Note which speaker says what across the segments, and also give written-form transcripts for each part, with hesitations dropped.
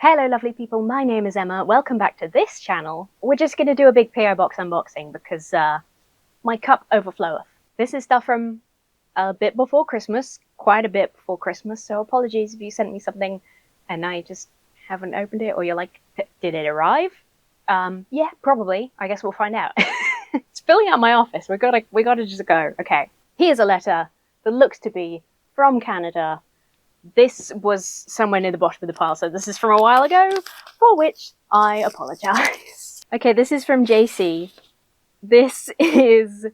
Speaker 1: Hello lovely people, my name is Emma. Welcome back to this channel. We're just going to do a big PO box unboxing because my cup overfloweth. This is stuff from a bit before Christmas, quite a bit before Christmas, so apologies if you sent me something and I just haven't opened it, or you're like, did it arrive? Yeah, probably. I guess we'll find out. It's filling out my office. We gotta just go. Okay, here's a letter that looks to be from Canada. This was somewhere near the bottom of the pile, so this is from a while ago, for which I apologise. Okay, this is from JC. This is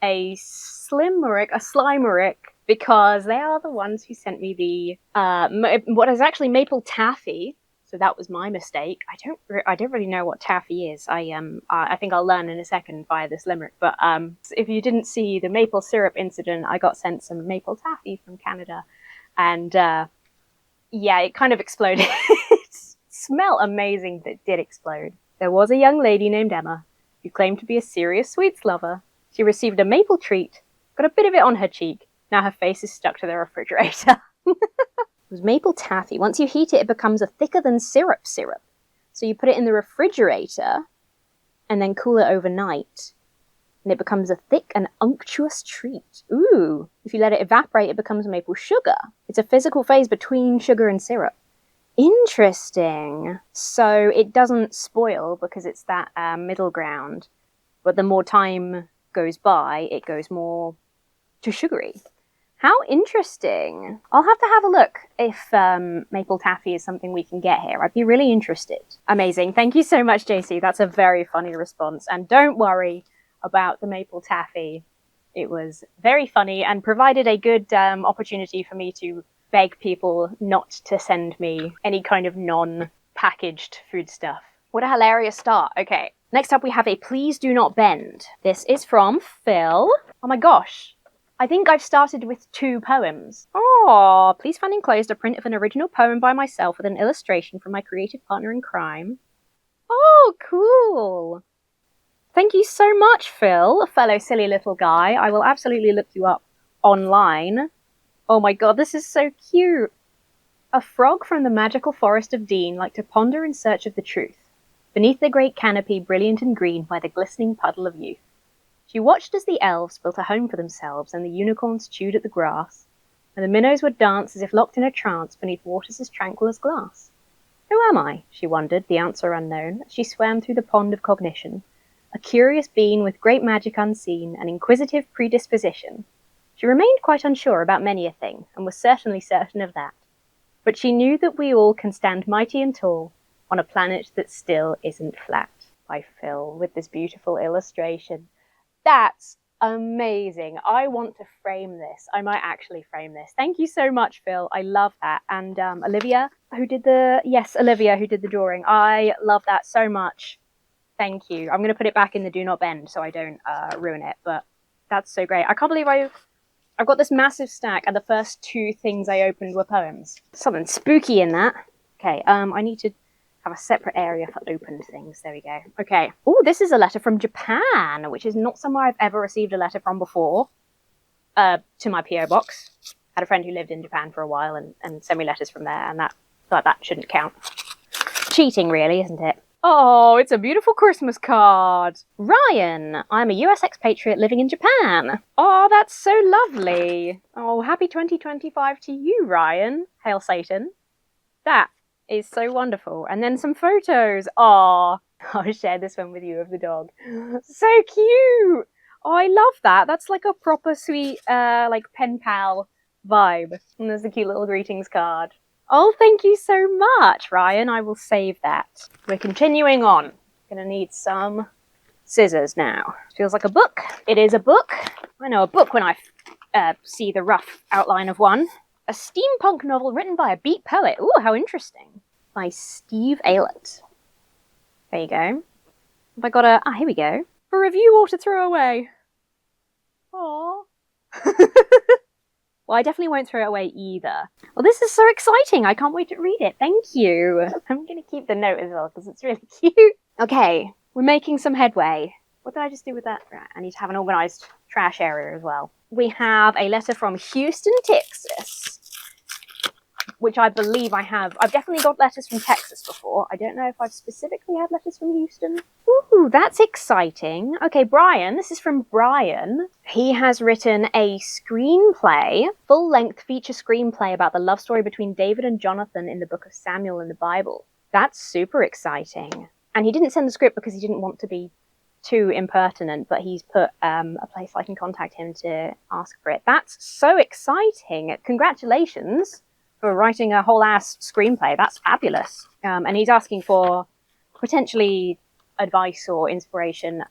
Speaker 1: a Slimerick, because they are the ones who sent me the, what is actually maple taffy, so that was my mistake. I don't really know what taffy is. I think I'll learn in a second via this limerick, but if you didn't see the maple syrup incident, I got sent some maple taffy from Canada. And, yeah, it kind of exploded. It smelled amazing, but it did explode. There was a young lady named Emma who claimed to be a serious sweets lover. She received a maple treat, got a bit of it on her cheek. Now her face is stuck to the refrigerator. It was maple taffy. Once you heat it, it becomes a thicker than syrup. So you put it in the refrigerator and then cool it overnight. And it becomes a thick and unctuous treat. Ooh! If you let it evaporate, it becomes maple sugar. It's a physical phase between sugar and syrup. Interesting. So it doesn't spoil because it's that middle ground. But the more time goes by, it goes more to sugary. How interesting. I'll have to have a look if maple taffy is something we can get here. I'd be really interested. Amazing. Thank you so much, JC. That's a very funny response. And don't worry about the maple taffy. It was very funny and provided a good opportunity for me to beg people not to send me any kind of non-packaged food stuff. What a hilarious start. Okay, next up we have a Please Do Not Bend. This is from Phil. Oh my gosh, I think I've started with 2 poems. Oh, please find enclosed a print of an original poem by myself with an illustration from my creative partner in crime. Oh, cool. Thank you so much, Phil, a fellow silly little guy. I will absolutely look you up online. Oh my god, this is so cute. A frog from the magical forest of Dean liked to ponder in search of the truth, beneath the great canopy brilliant and green by the glistening puddle of youth. She watched as the elves built a home for themselves, and the unicorns chewed at the grass, and the minnows would dance as if locked in a trance beneath waters as tranquil as glass. Who am I? She wondered, the answer unknown, as she swam through the pond of cognition. A curious being with great magic unseen, an inquisitive predisposition. She remained quite unsure about many a thing, and was certainly certain of that. But she knew that we all can stand mighty and tall on a planet that still isn't flat. By Phil, with this beautiful illustration. That's amazing. I want to frame this. I might actually frame this. Thank you so much, Phil. I love that. And Olivia, who did the drawing. I love that so much. Thank you. I'm going to put it back in the Do Not Bend so I don't ruin it, but that's so great. I can't believe I've got this massive stack and the first 2 things I opened were poems. Something spooky in that. Okay, I need to have a separate area for open things. There we go. Okay. Oh, this is a letter from Japan, which is not somewhere I've ever received a letter from before. To my PO box. Had a friend who lived in Japan for a while and sent me letters from there, and that shouldn't count. Cheating, really, isn't it? Oh, it's a beautiful Christmas card. Ryan, I'm a US expatriate living in Japan. Oh, that's so lovely. Oh, happy 2025 to you, Ryan. Hail Satan. That is so wonderful. And then some photos. Oh, I'll share this one with you of the dog. So cute. Oh, I love that. That's like a proper sweet, like pen pal vibe. And there's the cute little greetings card. Oh, thank you so much, Ryan. I will save that. We're continuing on. Gonna need some scissors now. Feels like a book. It is a book. I know a book when I see the rough outline of one. A steampunk novel written by a beat poet. Ooh, how interesting. By Steve Aylett. There you go. Have I got a... here we go. A review or to throw away. Aww. Well, I definitely won't throw it away either. Well, this is so exciting. I can't wait to read it. Thank you. I'm going to keep the note as well because it's really cute. Okay, we're making some headway. What did I just do with that? Right, I need to have an organised trash area as well. We have a letter from Houston, Texas. which I believe I have. I've definitely got letters from Texas before. I don't know if I've specifically had letters from Houston. Ooh, that's exciting. Okay, Brian, this is from Brian. He has written a screenplay, full-length feature screenplay about the love story between David and Jonathan in the book of Samuel in the Bible. That's super exciting. And he didn't send the script because he didn't want to be too impertinent, but he's put a place I can contact him to ask for it. That's so exciting. Congratulations for writing a whole ass screenplay. That's fabulous. And he's asking for potentially advice or inspiration.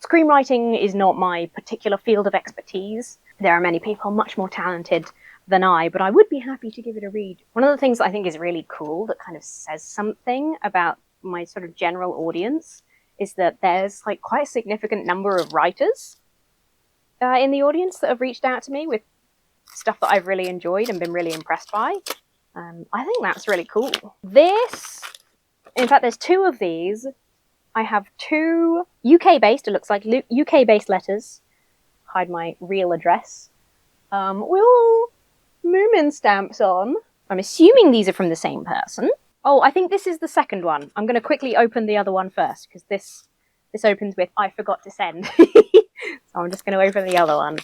Speaker 1: Screenwriting is not my particular field of expertise. There are many people much more talented than I, but I would be happy to give it a read. One of the things that I think is really cool that kind of says something about my sort of general audience is that there's like quite a significant number of writers in the audience that have reached out to me with stuff that I've really enjoyed and been really impressed by. I think that's really cool. In fact, there's 2 of these. I have 2 UK-based, it looks like UK-based letters. Hide my real address. With all Moomin stamps on. I'm assuming these are from the same person. Oh, I think this is the second one. I'm going to quickly open the other one first, because this opens with, I forgot to send. So I'm just going to open the other one.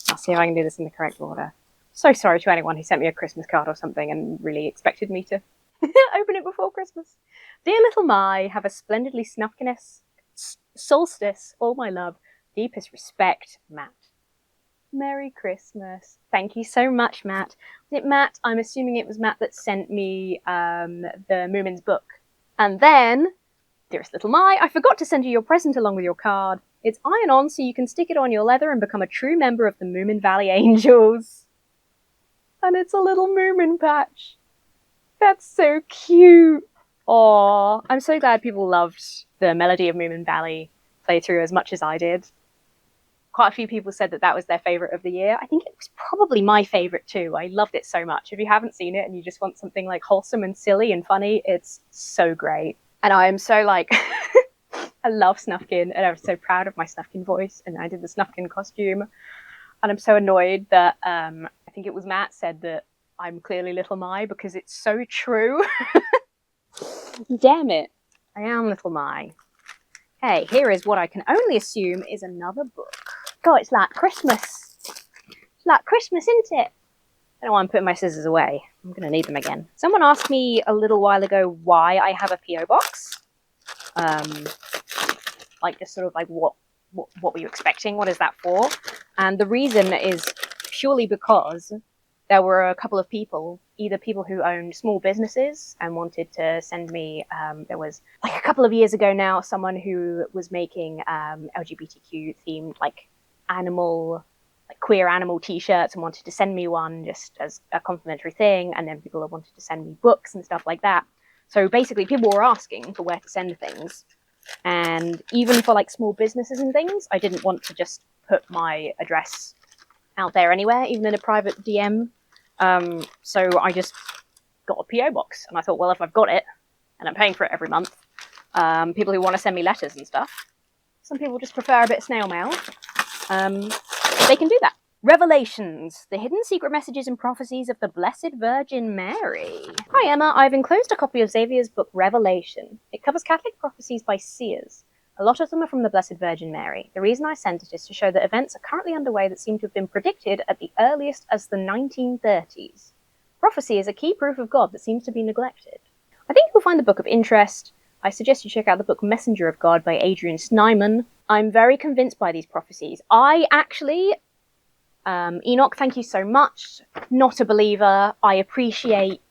Speaker 1: I'll see if I can do this in the correct order. So sorry to anyone who sent me a Christmas card or something and really expected me to open it before Christmas. Dear little My, have a splendidly snufkiness solstice, all my love. Deepest respect, Matt. Merry Christmas. Thank you so much, Matt. Was it Matt? I'm assuming it was Matt that sent me the Moomin's book. And then, dearest little My, I forgot to send you your present along with your card. It's iron-on so you can stick it on your leather and become a true member of the Moomin Valley Angels. And it's a little Moomin patch. That's so cute. Aww. I'm so glad people loved the Melody of Moomin Valley playthrough as much as I did. Quite a few people said that was their favourite of the year. I think it was probably my favourite too. I loved it so much. If you haven't seen it and you just want something like wholesome and silly and funny, it's so great. And I am so like, I love Snufkin and I'm so proud of my Snufkin voice, and I did the Snufkin costume. And I'm so annoyed that I think it was Matt said that I'm clearly Little My, because it's so true. Damn it. I am Little My. Hey, here is what I can only assume is another book. God, it's like Christmas. It's like Christmas, isn't it? I don't know why I'm putting my scissors away. I'm going to need them again. Someone asked me a little while ago why I have a P.O. box. Like, just sort of like, what were you expecting? What is that for? And the reason is purely because there were a couple of people, either people who owned small businesses and wanted to send me, there was like a couple of years ago now, someone who was making LGBTQ themed like queer animal t-shirts and wanted to send me one just as a complimentary thing. And then people that wanted to send me books and stuff like that. So basically people were asking for where to send things. And even for like small businesses and things, I didn't want to just put my address out there anywhere, even in a private DM. So I just got a PO box, and I thought, well, if I've got it and I'm paying for it every month, people who want to send me letters and stuff, some people just prefer a bit of snail mail, they can do that. Revelations, the hidden secret messages and prophecies of the Blessed Virgin Mary. Hi Emma, I've enclosed a copy of Xavier's book Revelation. It covers Catholic prophecies by seers. A lot of them are from the Blessed Virgin Mary. The reason I sent it is to show that events are currently underway that seem to have been predicted at the earliest as the 1930s. Prophecy is a key proof of God that seems to be neglected. I think you'll find the book of interest. I suggest you check out the book Messenger of God by Adrian Snyman. I'm very convinced by these prophecies. I actually... Enoch, thank you so much. Not a believer. I appreciate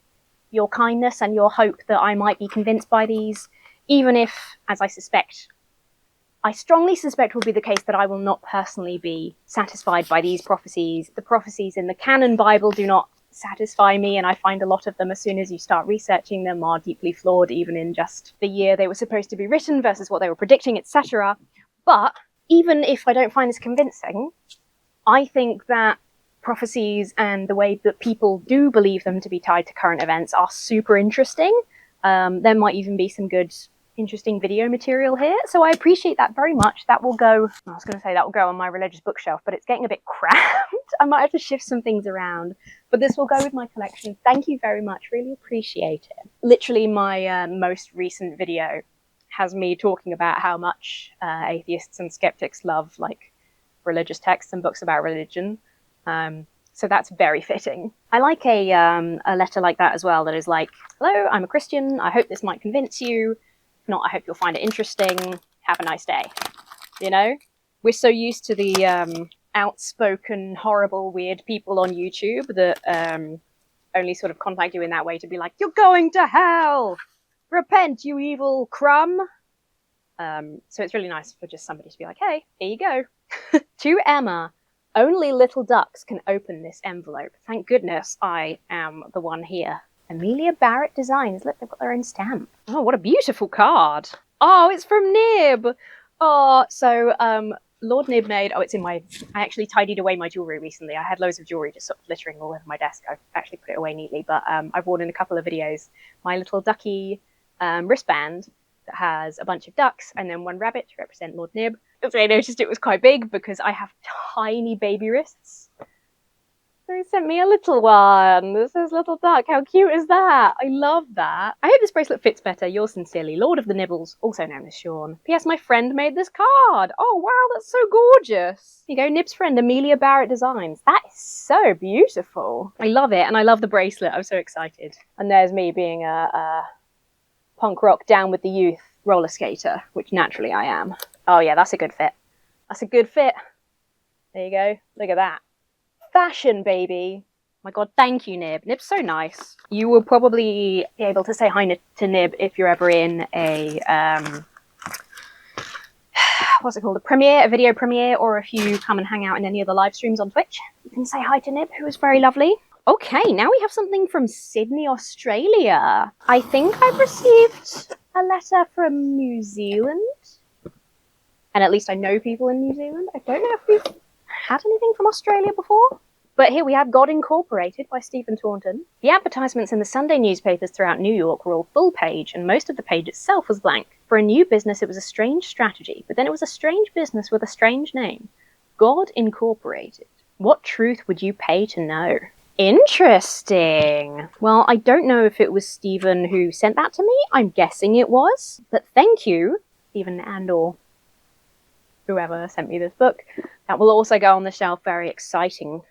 Speaker 1: your kindness and your hope that I might be convinced by these, even if, as I strongly suspect will be the case, that I will not personally be satisfied by these prophecies. The prophecies in the canon Bible do not satisfy me, and I find a lot of them, as soon as you start researching them, are deeply flawed, even in just the year they were supposed to be written versus what they were predicting, etc. But even if I don't find this convincing, I think that prophecies and the way that people do believe them to be tied to current events are super interesting. There might even be some good interesting video material here. So I appreciate that very much. That will go, I was going to say that will go on my religious bookshelf, but it's getting a bit cramped. I might have to shift some things around, but this will go with my collection. Thank you very much. Really appreciate it. Literally my most recent video has me talking about how much atheists and skeptics love like religious texts and books about religion. So that's very fitting. I like a letter like that as well, that is like, hello, I'm a Christian. I hope this might convince you. If not, I hope you'll find it interesting. Have a nice day. You know? We're so used to the outspoken, horrible, weird people on YouTube that only sort of contact you in that way to be like, you're going to hell! Repent, you evil crumb! So it's really nice for just somebody to be like, hey, here you go. To Emma. Only little ducks can open this envelope. Thank goodness I am the one here. Amelia Barrett Designs. Look, they've got their own stamp. Oh, what a beautiful card. Oh, it's from Nib. Oh, so Lord Nib made... Oh, it's in my... I actually tidied away my jewellery recently. I had loads of jewellery just sort of littering all over my desk. I've actually put it away neatly, but I've worn in a couple of videos my little ducky wristband that has a bunch of ducks and then one rabbit to represent Lord Nib. So I noticed it was quite big because I have tiny baby wrists. So he sent me a little one. This is little duck. How cute is that? I love that. I hope this bracelet fits better. Yours sincerely, Lord of the Nibbles, also known as Sean. P.S. My friend made this card. Oh, wow, that's so gorgeous. Here you go, Nib's friend, Amelia Barrett Designs. That is so beautiful. I love it, and I love the bracelet. I'm so excited. And there's me being a punk rock down with the youth roller skater, which naturally I am. Oh yeah, that's a good fit. That's a good fit. There you go. Look at that. Fashion, baby. My god, thank you, Nib. Nib's so nice. You will probably be able to say hi to Nib if you're ever in a, what's it called? A video premiere, or if you come and hang out in any of the live streams on Twitch. You can say hi to Nib, who is very lovely. Okay, now we have something from Sydney, Australia. I think I've received a letter from New Zealand. And at least I know people in New Zealand. I don't know if we've had anything from Australia before. But here we have God Incorporated by Stephen Taunton. The advertisements in the Sunday newspapers throughout New York were all full page, and most of the page itself was blank. For a new business, it was a strange strategy, but then it was a strange business with a strange name. God Incorporated. What truth would you pay to know? Interesting. Well, I don't know if it was Stephen who sent that to me. I'm guessing it was. But thank you, Stephen and/or whoever sent me this book. That will also go on the shelf. Very exciting.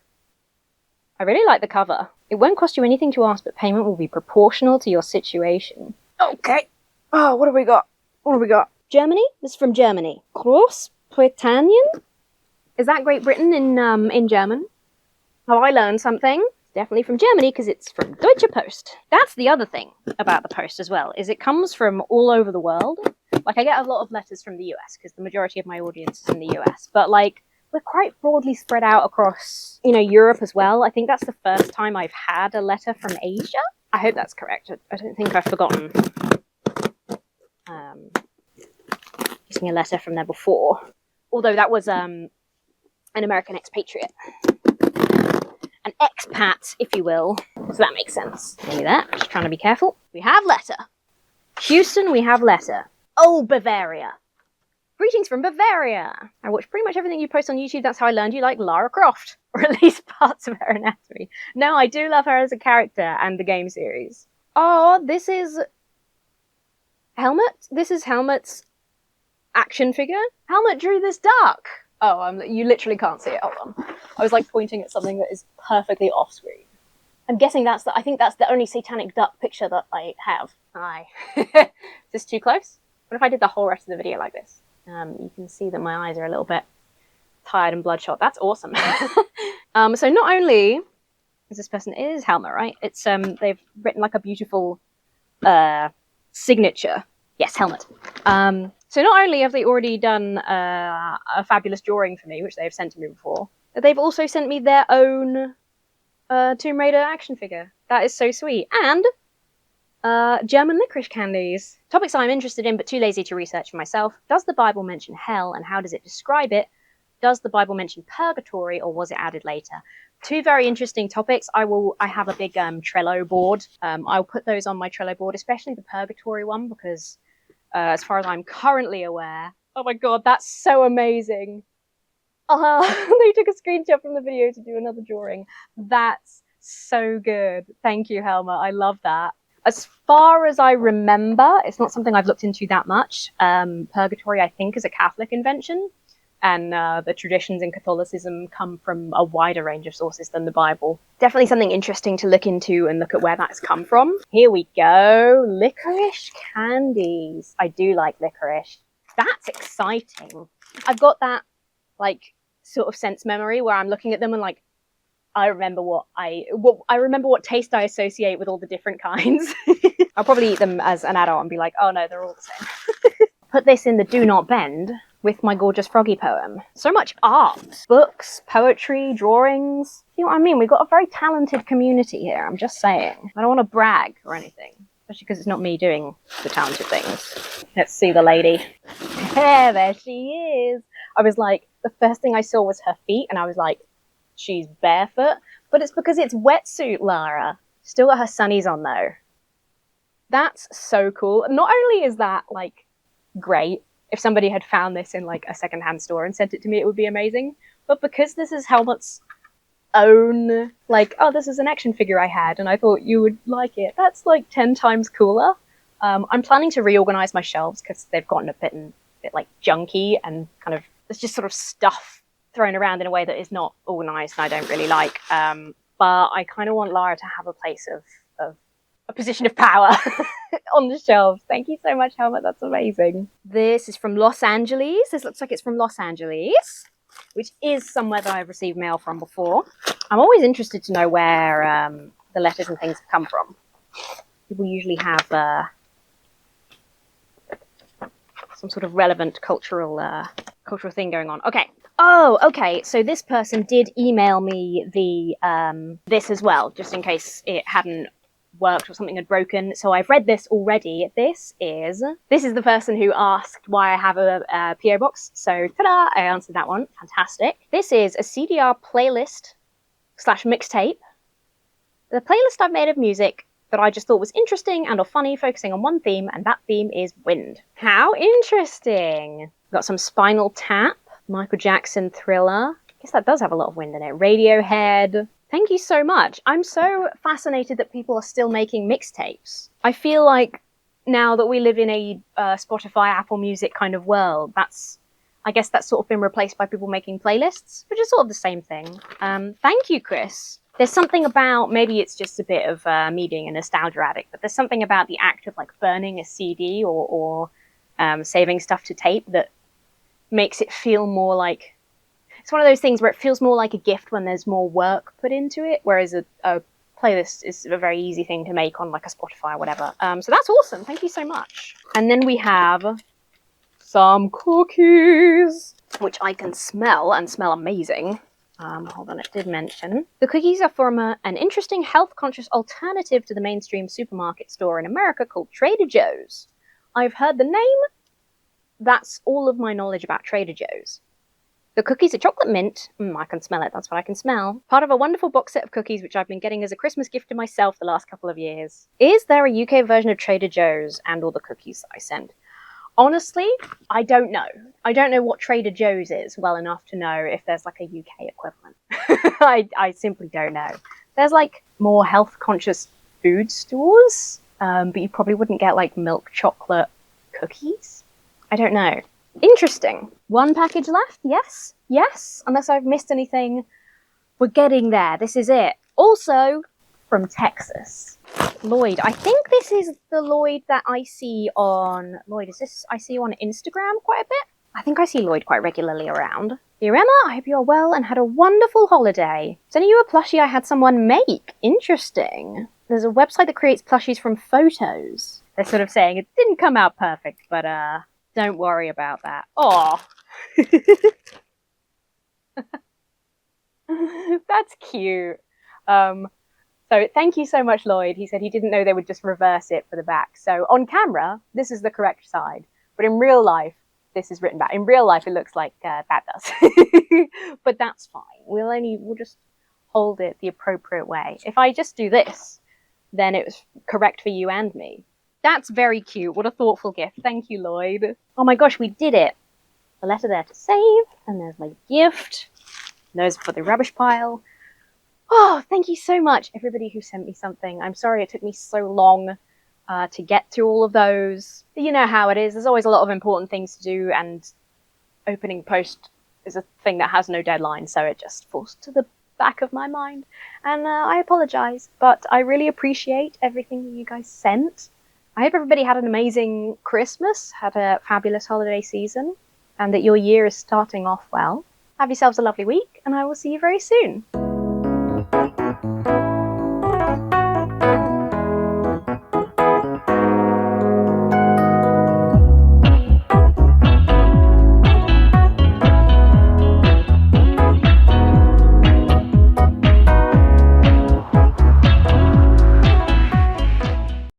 Speaker 1: I really like the cover. It won't cost you anything to ask, but payment will be proportional to your situation. Okay. Oh, what have we got? What have we got? Germany? This is from Germany. Großbritannien? Is that Great Britain in German? Oh, I learned something. Definitely from Germany, because it's from Deutsche Post. That's the other thing about the post as well, is it comes from all over the world. Like, I get a lot of letters from the US, because the majority of my audience is in the US. But, like, we're quite broadly spread out across, you know, Europe as well. I think that's the first time I've had a letter from Asia. I hope that's correct. I don't think I've forgotten getting a letter from there before. Although that was an American expatriate. An expat, if you will. So that makes sense. Maybe that. Just trying to be careful. We have letter. Houston, we have letter. Oh, Bavaria. Greetings from Bavaria. I watch pretty much everything you post on YouTube. That's how I learned you like Lara Croft. Or at least parts of her anatomy. No, I do love her as a character and the game series. Oh, this is Helmut. This is Helmut's action figure. Helmut drew this duck. Oh, you literally can't see it. Hold on. I was like pointing at something that is perfectly off screen. I'm guessing I think that's the only satanic duck picture that I have. Aye. Is this too close? What if I did the whole rest of the video like this? You can see that my eyes are a little bit tired and bloodshot. That's awesome. So not only is this person, it is Helmut, right? It's they've written like a beautiful signature. Yes, Helmut. So not only have they already done a fabulous drawing for me, which they have sent to me before, but they've also sent me their own Tomb Raider action figure. That is so sweet. And German licorice candies. Topics I'm interested in but too lazy to research for myself. Does the Bible mention hell, and how does it describe it? Does the Bible mention purgatory, or was it added later? Two very interesting topics. I have a big Trello board. I'll put those on my Trello board, especially the purgatory one, because as far as I'm currently aware. Oh my god, that's so amazing. They took a screenshot from the video to do another drawing. That's so good. Thank you, Helma. I love that. As far as I remember, it's not something I've looked into that much. Purgatory, I think, is a Catholic invention, and the traditions in Catholicism come from a wider range of sources than the Bible. Definitely something interesting to look into and look at where that's come from. Here we go. Licorice candies. I do like licorice. That's exciting. I've got that, like, sort of sense memory where I'm looking at them and, like, I remember what taste I associate with all the different kinds. I'll probably eat them as an adult and be like, oh no, they're all the same. Put this in the do not bend with my gorgeous froggy poem. So much art, books, poetry, drawings. You know what I mean? We've got a very talented community here, I'm just saying. I don't want to brag or anything, especially because it's not me doing the talented things. Let's see the lady. There she is. I was like, the first thing I saw was her feet and I was like, she's barefoot, but it's because it's wetsuit, Lara. Still got her sunnies on though. That's so cool. Not only is that like great, if somebody had found this in like a secondhand store and sent it to me, it would be amazing. But because this is Helmut's own, like, oh, this is an action figure I had and I thought you would like it, that's like 10 times cooler. I'm planning to reorganize my shelves because they've gotten a bit like junky and kind of, there's just sort of stuff thrown around in a way that is not organized and I don't really like. But I kind of want Lara to have a place of a position of power on the shelves. Thank you so much, Helmut. That's amazing. This is from Los Angeles. This looks like it's from Los Angeles, which is somewhere that I've received mail from before. I'm always interested to know where the letters and things have come from. People usually have some sort of relevant cultural thing going on. Okay. Oh, okay. So this person did email me the this as well, just in case it hadn't worked or something had broken. So I've read this already. This is the person who asked why I have a PO box. So ta-da! I answered that one. Fantastic. This is a CDR playlist / mixtape. The playlist I've made of music that I just thought was interesting and or funny, focusing on one theme, and that theme is wind. How interesting! Got some Spinal Tap, Michael Jackson Thriller. I guess that does have a lot of wind in it. Radiohead. Thank you so much. I'm so fascinated that people are still making mixtapes. I feel like now that we live in a Spotify, Apple Music kind of world, I guess that's sort of been replaced by people making playlists, which is sort of the same thing. Thank you, Chris. There's something about, maybe it's just a bit of me being a nostalgia addict, but there's something about the act of like burning a CD or saving stuff to tape that makes it feel more like, it's one of those things where it feels more like a gift when there's more work put into it, whereas a playlist is a very easy thing to make on like a Spotify or whatever. So that's awesome. Thank you so much. And then we have some cookies, which I can smell and smell amazing. Hold on, it did mention. The cookies are from an interesting health-conscious alternative to the mainstream supermarket store in America called Trader Joe's. I've heard the name. That's all of my knowledge about Trader Joe's. The cookies are chocolate mint. I can smell it. That's what I can smell. Part of a wonderful box set of cookies which I've been getting as a Christmas gift to myself the last couple of years. Is there a UK version of Trader Joe's and all the cookies that I send? Honestly, I don't know. I don't know what Trader Joe's is well enough to know if there's like a UK equivalent. I simply don't know. There's like more health-conscious food stores, but you probably wouldn't get like milk chocolate cookies. I don't know. Interesting. One package left? Yes. Yes. Unless I've missed anything. We're getting there. This is it. Also, from Texas. Lloyd. I think this is the Lloyd that I see on... Lloyd, is this I see you on Instagram quite a bit? I think I see Lloyd quite regularly around. Dear Emma, I hope you're well and had a wonderful holiday. Sending you a plushie I had someone make. Interesting. There's a website that creates plushies from photos. They're sort of saying it didn't come out perfect, but don't worry about that. Aw. That's cute. So thank you so much, Lloyd. He said he didn't know they would just reverse it for the back. So on camera, this is the correct side. But in real life, this is written back. In real life, it looks like that does. But that's fine. We'll just hold it the appropriate way. If I just do this, then it was correct for you and me. That's very cute. What a thoughtful gift. Thank you, Lloyd. Oh my gosh, we did it. The letter there to save, and there's my gift. And those for the rubbish pile. Oh, thank you so much, everybody who sent me something. I'm sorry it took me so long to get through all of those. But you know how it is. There's always a lot of important things to do, and opening post is a thing that has no deadline, so it just falls to the back of my mind. And I apologize, but I really appreciate everything you guys sent. I hope everybody had an amazing Christmas, had a fabulous holiday season, and that your year is starting off well. Have yourselves a lovely week, and I will see you very soon.